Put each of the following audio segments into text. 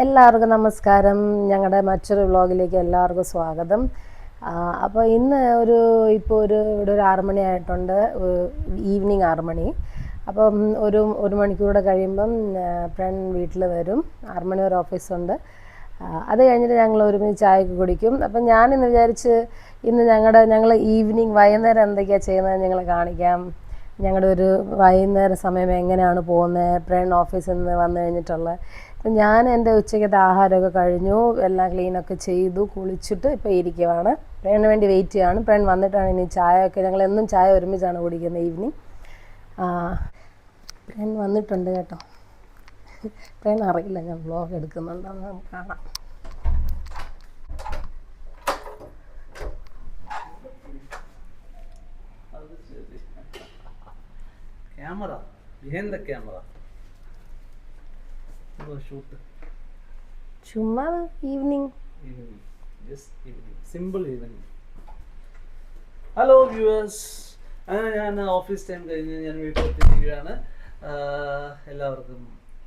എല്ലാവർക്കും നമസ്കാരം. ഞങ്ങളുടെ മറ്റൊരു വ്ളോഗിലേക്ക് എല്ലാവർക്കും സ്വാഗതം. അപ്പോൾ ഇന്ന് ഇപ്പോൾ ഇവിടെ ഒരു 6 മണിയായിട്ടുണ്ട്, ഈവനിങ് 6 മണി. അപ്പം ഒരു മണിക്കൂടെ കഴിയുമ്പം വീട്ടിൽ വരും. 6 മണി വരെ ഓഫീസുണ്ട്. അത് കഴിഞ്ഞിട്ട് ഞങ്ങൾ ഒരുമിച്ച് ചായയൊക്കെ കുടിക്കും. അപ്പം ഞാനിന്ന് വിചാരിച്ച് ഞങ്ങൾ ഈവനിങ് വൈകുന്നേരം എന്തൊക്കെയാണ് ചെയ്യുന്നത് ഞങ്ങളെ കാണിക്കാം. ഞങ്ങളുടെ ഒരു വൈകുന്നേര സമയം എങ്ങനെയാണ് പോകുന്നത്, ഓഫീസിൽ നിന്ന് വന്നു കഴിഞ്ഞിട്ടുള്ള. അപ്പം ഞാൻ എൻ്റെ ഉച്ചയ്ക്കത്തെ ആഹാരമൊക്കെ കഴിഞ്ഞു, എല്ലാം ക്ലീനൊക്കെ ചെയ്തു, കുളിച്ചിട്ട് ഇപ്പോൾ ഇരിക്കുവാണ്. വേണ്ടി വെയിറ്റ് ചെയ്യുകയാണ്. വന്നിട്ടാണ് ഇനി ചായയൊക്കെ, ഞങ്ങളെന്നും ചായ ഒരുമിച്ചാണ് കുടിക്കുന്നത് ഈവനിങ്. വന്നിട്ടുണ്ട് കേട്ടോ. അറിയില്ല ഞാൻ വ്ളോഗ് എടുക്കുന്നുണ്ടെന്ന്, നമുക്ക് കാണാം. Camera, behind the camera. No shoot. ചുമ്മാ evening. Just evening. Simple evening. Hello viewers. ഞാൻ ഓഫീസ് ടൈം കഴിഞ്ഞ് ഞാൻ വീട്ടിലെത്തിയിരിക്കുകയാണ്. എല്ലാവർക്കും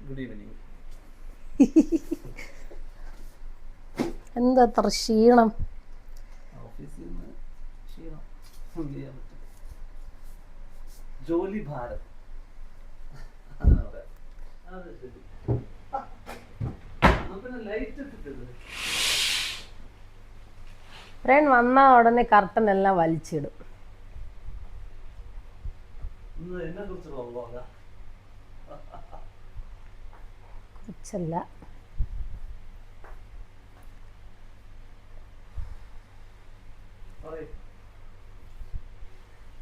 ഗുഡ് ഈവനിങ്. എന്താ അത്ര ക്ഷീണം? ഓഫീസിൽ നിന്ന് ക്ഷീണം ചെയ്യാൻ പറ്റും. ജോലി ഭാരം. വന്ന ഉടനെ കർട്ടൻ എല്ലാം വലിച്ചിടും. കുറച്ചല്ല,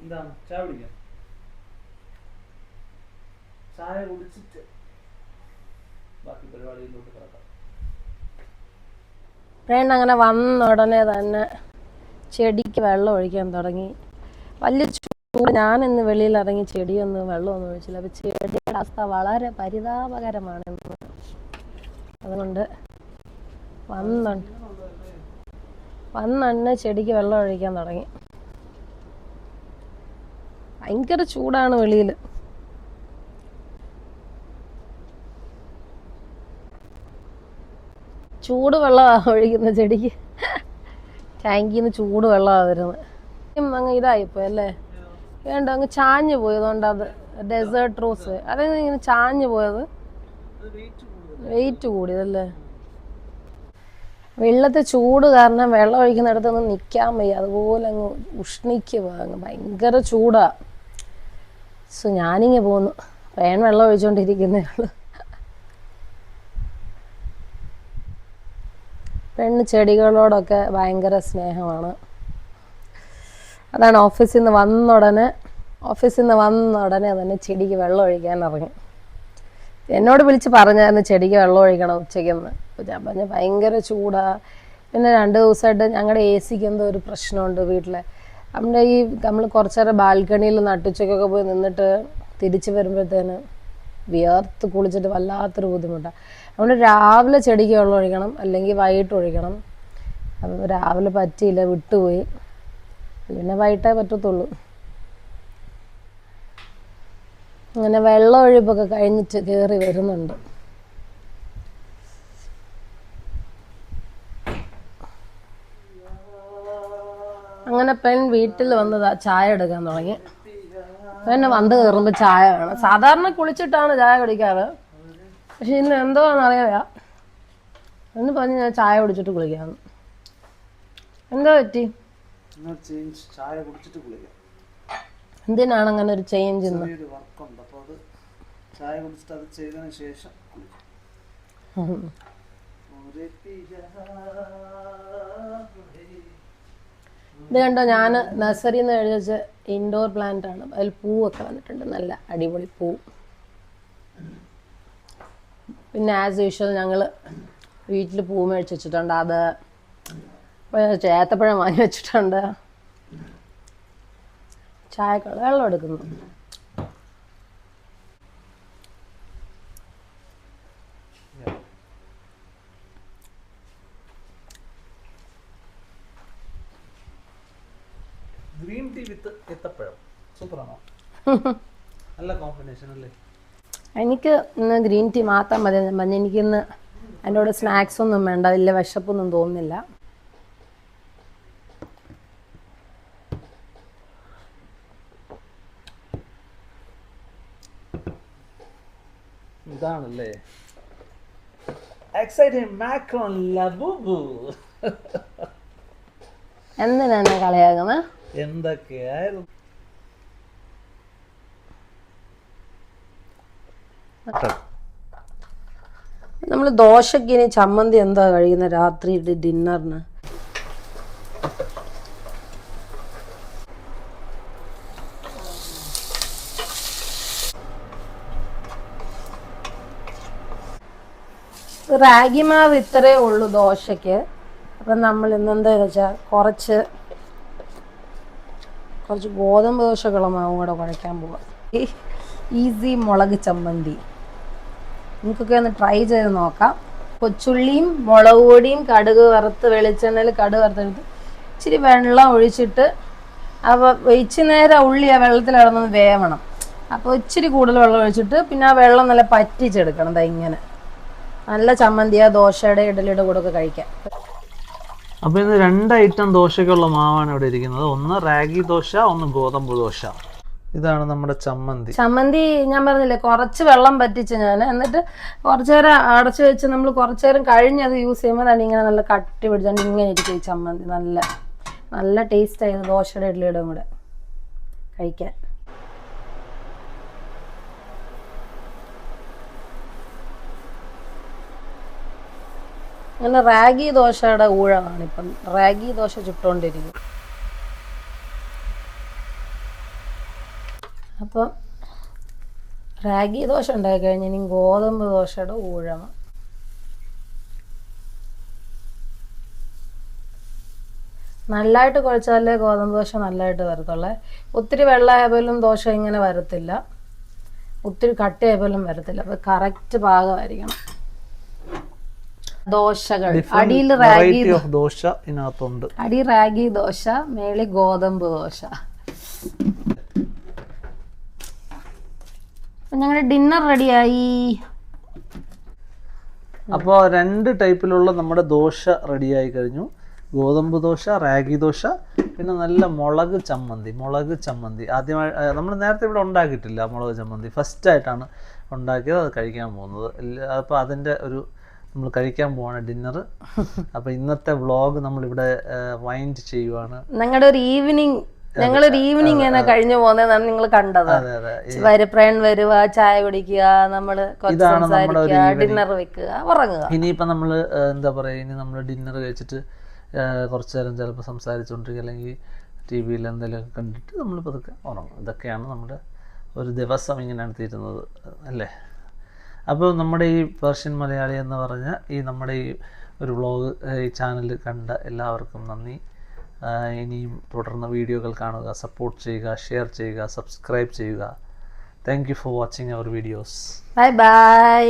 എന്താണ് ചായ കുടിക്കാം? ചായ കുടിച്ചിട്ട് ബാക്കി പരിപാടിയിലോട്ട് കിടക്കാം. അങ്ങനെ വന്ന ഉടനെ തന്നെ ചെടിക്ക് വെള്ളം ഒഴിക്കാൻ തുടങ്ങി. വലിയ ചൂട്. ഞാനിന്ന് വെളിയിൽ ഇറങ്ങി ചെടിയൊന്നും വെള്ളമൊന്നും ഒഴിച്ചില്ല. അപ്പം ചെടിയുടെ അവസ്ഥ വളരെ പരിതാപകരമാണ്. അതുകൊണ്ട് വന്നെ ചെടിക്ക് വെള്ളം ഒഴിക്കാൻ തുടങ്ങി. ഭയങ്കര ചൂടാണ് വെളിയിൽ. ചൂട് വെള്ളമാണ് ഒഴിക്കുന്ന ചെടിക്ക്. ടാങ്കിൽ നിന്ന് ചൂട് വെള്ളമാണ് വരുന്നത്. അങ്ങ് ഇതായിപ്പോയി അല്ലേ, വേണ്ട അങ്ങ് ചാഞ്ഞു പോയി. അതുകൊണ്ട് അത് ഡെസേർട്ട് റോസ്, അതെങ്ങനെ ഇങ്ങനെ ചാഞ്ഞു പോയത്? വെയിറ്റ് കൂടിയതല്ലേ. വെള്ളത്തെ ചൂട് കാരണം വെള്ളം ഒഴിക്കുന്നിടത്തൊന്നും നിൽക്കാൻ വയ്യ, അതുപോലെ അങ്ങ് ഉഷ്ണിക്കുക, അങ്ങ് ഭയങ്കര ചൂടാ. ഞാനിങ്ങനെ പോന്നു. വെള്ളം ഒഴിച്ചുകൊണ്ടിരിക്കുന്നേ ഉള്ളൂ. ചെടികളോടൊക്കെ ഭയങ്കര സ്നേഹമാണ്. അതാണ് ഓഫീസിൽ നിന്ന് വന്ന ഉടനെ തന്നെ ചെടിക്ക് വെള്ളം ഒഴിക്കാൻ ഇറങ്ങി. എന്നോട് വിളിച്ച് പറഞ്ഞായിരുന്നു ചെടിക്ക് വെള്ളം ഒഴിക്കണം ഉച്ചയ്ക്കെന്ന്. ഞാൻ പറഞ്ഞ ഭയങ്കര ചൂടാ. പിന്നെ 2 ദിവസമായിട്ട് ഞങ്ങളുടെ AC-ക്ക് എന്തോ ഒരു പ്രശ്നമുണ്ട് വീട്ടിലെ. നമ്മൾ കുറച്ചേരം ബാൽക്കണിയിൽ നട്ടുച്ചയ്ക്കൊക്കെ പോയി നിന്നിട്ട് തിരിച്ച് വരുമ്പോഴത്തേന് വിയർത്ത് കുളിച്ചിട്ട് വല്ലാത്തൊരു ബുദ്ധിമുട്ടാണ്. അതുകൊണ്ട് രാവിലെ ചെടിക്ക് വെള്ളം ഒഴിക്കണം, അല്ലെങ്കിൽ വൈകിട്ട് ഒഴിക്കണം. അപ്പം രാവിലെ പറ്റിയില്ല, വിട്ടുപോയി. പിന്നെ വൈകിട്ടേ പറ്റത്തുള്ളൂ. അങ്ങനെ വെള്ളം ഒഴിപ്പൊക്കെ കഴിഞ്ഞിട്ട് കയറി വരുന്നുണ്ട്. അങ്ങനെ വീട്ടിൽ വന്നതാ ചായ എടുക്കാൻ തുടങ്ങി. വന്ന് കയറുമ്പോൾ ചായ വേണം. സാധാരണ കുളിച്ചിട്ടാണ് ചായ കുടിക്കാറ്, പക്ഷെ ഇന്ന് എന്തോന്നറിയാ എന്ന് പറഞ്ഞ് ഞാൻ ചായ കുടിച്ചിട്ട് കുളിക്കാന്ന്. എന്താ പറ്റി? എന്തിനാണ് അങ്ങനെ ഒരു ചേഞ്ച്? ഇത് കണ്ടോ, ഞാൻ നഴ്സറിയിൽ നിന്ന് എഴുതിച്ച ഇൻഡോർ പ്ലാന്റ് ആണ്. അതിൽ പൂവൊക്കെ വന്നിട്ടുണ്ട്, നല്ല അടിപൊളി പൂ. പിന്നെ ആസ് യൂഷ്വൽ ഞങ്ങൾ വീട്ടിൽ പൂ മേടിച്ച് വെച്ചിട്ടുണ്ട്. അത് ഏത്തപ്പഴം വാങ്ങി വെച്ചിട്ടുണ്ട്. ചായക്കുള്ള വെള്ളം എടുക്കുന്നു. ഗ്രീൻ ടീ വിത്ത് ഏത്തപ്പഴം സൂപ്പറാണോ? നല്ല കോമ്പിനേഷൻ അല്ലേ? എനിക്ക് ഇന്ന് ഗ്രീൻ ടീ മാത്രം മതി. എനിക്കിന്ന് അതിൻ്റെ കൂടെ സ്നാക്സ് ഒന്നും വേണ്ട, വലിയ വിശപ്പൊന്നും തോന്നുന്നില്ല. ഇതാണല്ലേ എക്സൈറ്റിംഗ് മാക്രോൺ ലബുബു. എന്തിനാണ് കളിയാകുന്നത്? എന്തൊക്കെയായിരുന്നു. നമ്മൾ ദോശയ്ക്ക് ഇനി ചമ്മന്തി എന്താ കഴിയുന്ന രാത്രി ഡിന്നറിന്? റാഗി മാവ് ഇത്രേ ഉള്ളൂ ദോശയ്ക്ക്. അപ്പം നമ്മൾ ഇന്നെന്താന്ന് വെച്ചാൽ കുറച്ച് ഗോതമ്പ് ദോശക്കുള്ള മാവും കൂടെ കുഴയ്ക്കാൻ പോവാം. ഈസി മുളക് ചമ്മന്തി നിങ്ങൾക്കൊക്കെ ഒന്ന് ട്രൈ ചെയ്ത് നോക്കാം. കൊച്ചുള്ളിയും മുളക് പൊടിയും കടുക് വറുത്ത് വെളിച്ചെണ്ണയിൽ കടുക് വറുത്തെടുത്ത് ഇച്ചിരി വെള്ളം ഒഴിച്ചിട്ട്, അപ്പോൾ ഇച്ചിരി നേരം ഉള്ളി ആ വെള്ളത്തിൽ കിടന്നത് വേവണം. അപ്പോൾ ഇച്ചിരി കൂടുതൽ വെള്ളം ഒഴിച്ചിട്ട് പിന്നെ ആ വെള്ളം നല്ല പറ്റിച്ചെടുക്കണം. ദാ ഇങ്ങനെ നല്ല ചമ്മന്തിയാ ദോശയുടെ ഇഡലിയുടെ കൂടെ ഒക്കെ കഴിക്കാം. അപ്പോൾ ഇന്ന് 2 ഐറ്റം ദോശയ്ക്കുള്ള മാവാണ് ഇവിടെ ഇരിക്കുന്നത്. ഒന്ന് റാഗി ദോശ, ഒന്ന് ഗോതമ്പ് ദോശ. ഇതാണ് നമ്മുടെ ചമ്മന്തി. ഞാൻ പറഞ്ഞില്ലേ കുറച്ച് വെള്ളം പറ്റിച്ച് ഞാൻ, എന്നിട്ട് കുറച്ചു നേരം അടച്ചു വെച്ച് നമ്മൾ കുറച്ചു നേരം കഴിഞ്ഞ് അത് യൂസ് ചെയ്യുമ്പോൾ തന്നെ ഇങ്ങനെ നല്ല കട്ടി പിടിച്ചാണ്ട് ഇങ്ങനെ ഇരിക്കും ഈ ചമ്മന്തി. നല്ല നല്ല ടേസ്റ്റ് ആയിരുന്നു ദോശയുടെ ഇഡ്ഡലിയുടെ കൂടെ കഴിക്കാൻ. അങ്ങനെ റാഗി ദോശയുടെ ഊഴമാണ് ഇപ്പം. റാഗി ദോശ ചുട്ടുകൊണ്ടിരിക്കും. അപ്പം റാഗി ദോശ ഉണ്ടാക്കി കഴിഞ്ഞാൽ ഇനി ഗോതമ്പ് ദോശയുടെ ഊഴമാണ്. നല്ലതായിട്ട് കുഴച്ചാലേ ഗോതമ്പ് ദോശ നല്ലതായിട്ട് വരത്തുള്ളേ. ഒത്തിരി വെള്ളമായ പോലും ദോശ ഇങ്ങനെ വരത്തില്ല, ഒത്തിരി കട്ടിയായ പോലും വരത്തില്ല. അപ്പോൾ കറക്റ്റ് പാകമായിരിക്കണം. ദോശകൾ അടിയിൽ റാഗി ദോശ ഇതിനകത്തുണ്ട്. അടി റാഗി ദോശ, മേളി ഗോതമ്പ് ദോശ. ഞങ്ങളുടെ ഡിന്നർ റെഡിയായി. അപ്പോൾ 2 ടൈപ്പിലുള്ള നമ്മുടെ ദോശ റെഡിയായി കഴിഞ്ഞു. ഗോതമ്പ് ദോശ, റാഗി ദോശ, പിന്നെ നല്ല മുളക് ചമ്മന്തി. ആദ്യമായി നമ്മൾ നേരത്തെ ഇവിടെ ഉണ്ടാക്കിയിട്ടില്ല മുളക് ചമ്മന്തി. ഫസ്റ്റായിട്ടാണ് ഉണ്ടാക്കിയത്, അത് കഴിക്കാൻ പോകുന്നത്. അപ്പോൾ അതിൻ്റെ നമ്മൾ കഴിക്കാൻ പോവാണ് ഡിന്നർ. അപ്പോൾ ഇന്നത്തെ വ്ളോഗ് നമ്മളിവിടെ വൈൻഡ് ചെയ്യുവാണ്. ഞങ്ങളൊരു ഈവനിങ് എന്നെ കഴിഞ്ഞു പോകുന്നതാണ് നിങ്ങൾ കണ്ടത്. ഫ്രണ്ട് വരുക, ചായ കുടിക്കുക, നമ്മള് സംസാരിക്കുക, ഡിന്നർ വെക്കുക, ഉറങ്ങുക. ഇനിയിപ്പോ നമ്മള് എന്താ പറയാ, ഇനി നമ്മൾ ഡിന്നർ കഴിച്ചിട്ട് കുറച്ചു നേരം ചിലപ്പോൾ സംസാരിച്ചുകൊണ്ടിരിക്കുക, അല്ലെങ്കിൽ ടി വിയിൽ എന്തെങ്കിലുമൊക്കെ കണ്ടിട്ട് നമ്മൾ പതുക്കെ ഉറങ്ങും. ഇതൊക്കെയാണ് നമ്മുടെ ഒരു ദിവസം ഇങ്ങനെയാണ് തീരുന്നത് അല്ലേ. അപ്പോൾ നമ്മുടെ ഈ പേർഷ്യൻ മലയാളി എന്ന് പറഞ്ഞ നമ്മുടെ ഈ ഒരു വ്ളോഗ് ഈ ചാനൽ കണ്ട എല്ലാവർക്കും നന്ദി. ഇനിയും തുടർന്ന് വീഡിയോകൾ കാണുക, സപ്പോർട്ട് ചെയ്യുക, ഷെയർ ചെയ്യുക, സബ്സ്ക്രൈബ് ചെയ്യുക. Thank you for watching our videos. Bye by.